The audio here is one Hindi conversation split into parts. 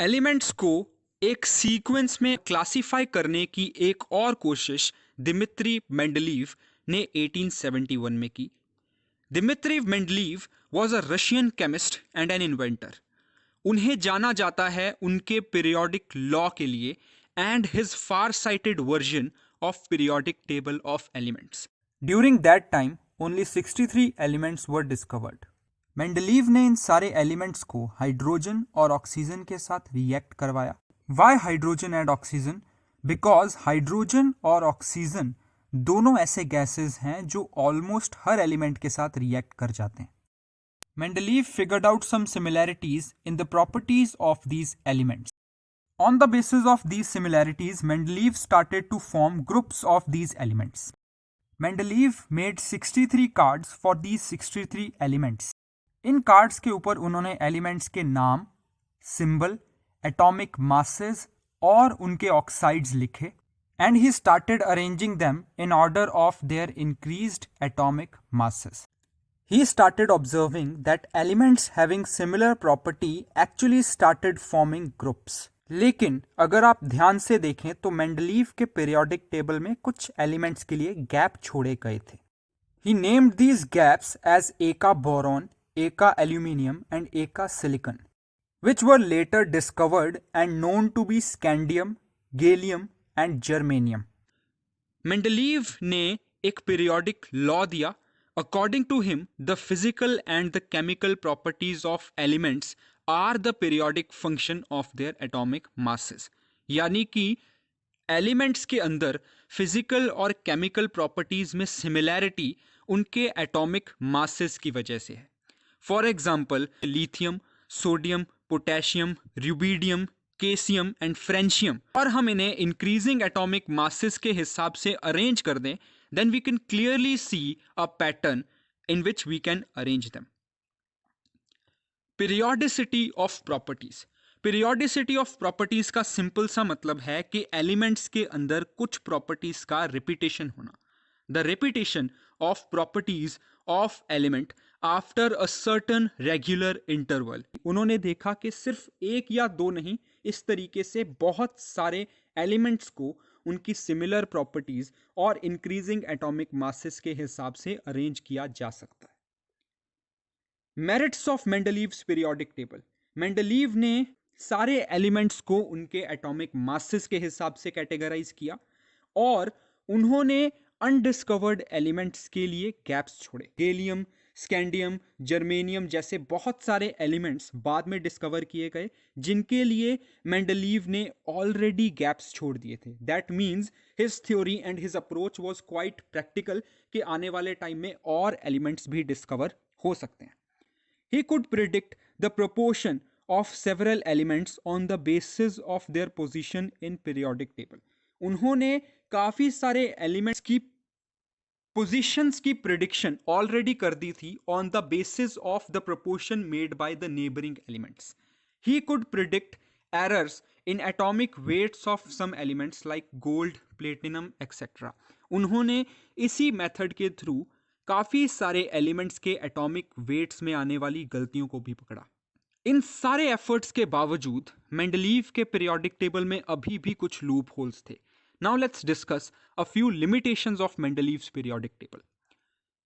एलिमेंट्स को एक सीक्वेंस में क्लासिफाई करने की एक और कोशिश दिमित्री मेंडलीव ने 1871 में की। Dmitri Mendeleev was a Russian chemist and an inventor. उन्हें जाना जाता है उनके पीरियोडिक लॉ के लिए and his far sighted version of periodic table of elements. During that time only 63 elements were discovered. Mendeleev ने इन सारे एलिमेंट्स को हाइड्रोजन और ऑक्सीजन के साथ रिएक्ट करवाया। Y hydrogen and oxygen? Because hydrogen और ऑक्सीजन दोनों ऐसे गैसेस हैं जो ऑलमोस्ट हर एलिमेंट के साथ रिएक्ट कर जाते हैं। Mendeleev figured out some similarities in the properties of these elements. On the basis of these similarities, Mendeleev started to form groups of these elements. Mendeleev made 63 cards for these 63 elements. In cards के ऊपर उन्होंने एलिमेंट्स के नाम, सिंबल, एटॉमिक मासेस और उनके ऑक्साइड्स लिखे and he started arranging them in order of their increased atomic masses. He started observing that elements having similar property actually started forming groups. लेकिन अगर आप ध्यान से देखें तो मेंडलीव के पीरियोडिक टेबल में कुछ एलिमेंट्स के लिए गैप छोड़े गए थे. He named these gaps as Eka boron, Eka aluminium and Eka silicon, which were later discovered and known to be scandium, gallium and germanium. Mendeleev ने एक पीरियोडिक लॉ दिया. According to him, the physical and the chemical properties of elements are the periodic function of their atomic masses. यानी कि एलिमेंट्स के अंदर फिजिकल और केमिकल प्रॉपर्टीज में सिमिलैरिटी उनके एटॉमिक मासेस की वजह से है. For example lithium, sodium, potassium, rubidium, caesium and francium, और हम इन्हें इंक्रीजिंग एटॉमिक मासेस के हिसाब से अरेंज कर दें, then we can clearly see a pattern in which we can arrange them. Periodicity of properties. Periodicity of properties का सिंपल सा मतलब है कि एलिमेंट्स के अंदर कुछ प्रॉपर्टीज का रिपीटेशन होना. The repetition of properties of element after a certain regular interval. उन्होंने देखा कि सिर्फ एक या दो नहीं, इस तरीके से बहुत सारे एलिमेंट्स को उनकी सिमिलर प्रॉपर्टीज और इंक्रीजिंग एटॉमिक मासेस के हिसाब से अरेंज किया जा सकता है. Merits of Mendeleev's periodic table. Mendeleev ने सारे एलिमेंट्स को उनके एटॉमिक मासेस के हिसाब से कैटेगराइज किया और उन्होंने अनडिस्कवर्ड एलिमेंट्स के लिए गैप्स छोड़े. गैलियम, स्कैंडियम, जर्मेनियम जैसे बहुत सारे एलिमेंट्स बाद में डिस्कवर किए गए जिनके लिए मेंडलीव ने ऑलरेडी गैप्स छोड़ दिए थे. That means his theory and his approach was quite practical कि आने वाले टाइम में और एलिमेंट्स भी डिस्कवर हो सकते हैं. ही could predict the proportion of several elements on the basis of their position in periodic table. उन्होंने काफी सारे एलिमेंट्स की पोजीशंस की प्रिडिक्शन ऑलरेडी कर दी थी on the basis of the proportion made by the neighbouring elements. He could predict errors in atomic weights of some elements like gold, platinum etcetera. उन्होंने इसी मेथड के थ्रू काफी सारे एलिमेंट्स के एटॉमिक वेट्स में आने वाली गलतियों को भी पकड़ा. इन सारे एफर्ट्स के बावजूद मेंडलीव के पीरियोडिक टेबल में अभी भी कुछ लूप होल्स थे. Now let's discuss a few limitations of Mendeleev's periodic table.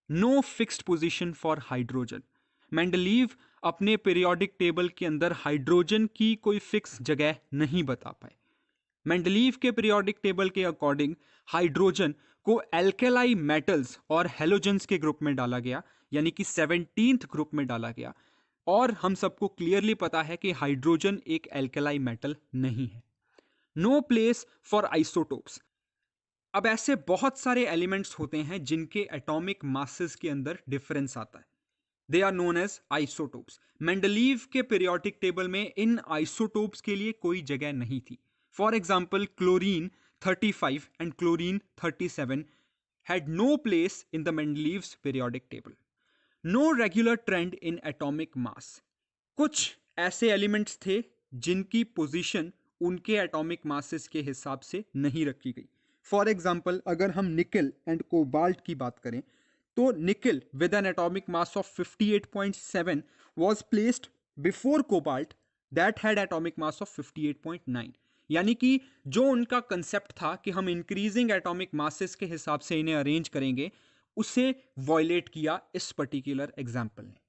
No fixed position for hydrogen. Mendeleev अपने periodic table के अंदर हाइड्रोजन की कोई फिक्स जगह नहीं बता पाए. मेंडलीव के periodic table के अकॉर्डिंग हाइड्रोजन को एल्केलाई मेटल्स और हेलोजेंस के ग्रुप में डाला गया, यानी कि 17th ग्रुप में डाला गया. और हम सबको क्लियरली पता है कि हाइड्रोजन एक एल्केलाई मेटल नहीं है. No place for isotopes. अब ऐसे बहुत सारे एलिमेंट्स होते हैं जिनके एटॉमिक मासेस के अंदर डिफरेंस आता है. They are known as isotopes. Mendeleev के पीरियोडिक टेबल में इन आइसोटोप्स के लिए कोई जगह नहीं थी. For example chlorine 35 and chlorine 37 had no place in the Mendeleev's periodic table. No regular trend in atomic mass. कुछ ऐसे एलिमेंट्स थे जिनकी पोजीशन उनके एटॉमिक मासेस के हिसाब से नहीं रखी गई. फॉर एग्जाम्पल अगर हम निकल एंड कोबाल्ट की बात करें तो निकल with N atomic mass of 58.7 was placed before cobalt, that had atomic mass of 58.9। यानी कि जो उनका कंसेप्ट था कि हम इंक्रीजिंग एटॉमिक मासेस के हिसाब से इन्हें अरेंज करेंगे, उसे वॉयलेट किया इस पर्टिकुलर एग्जाम्पल ने।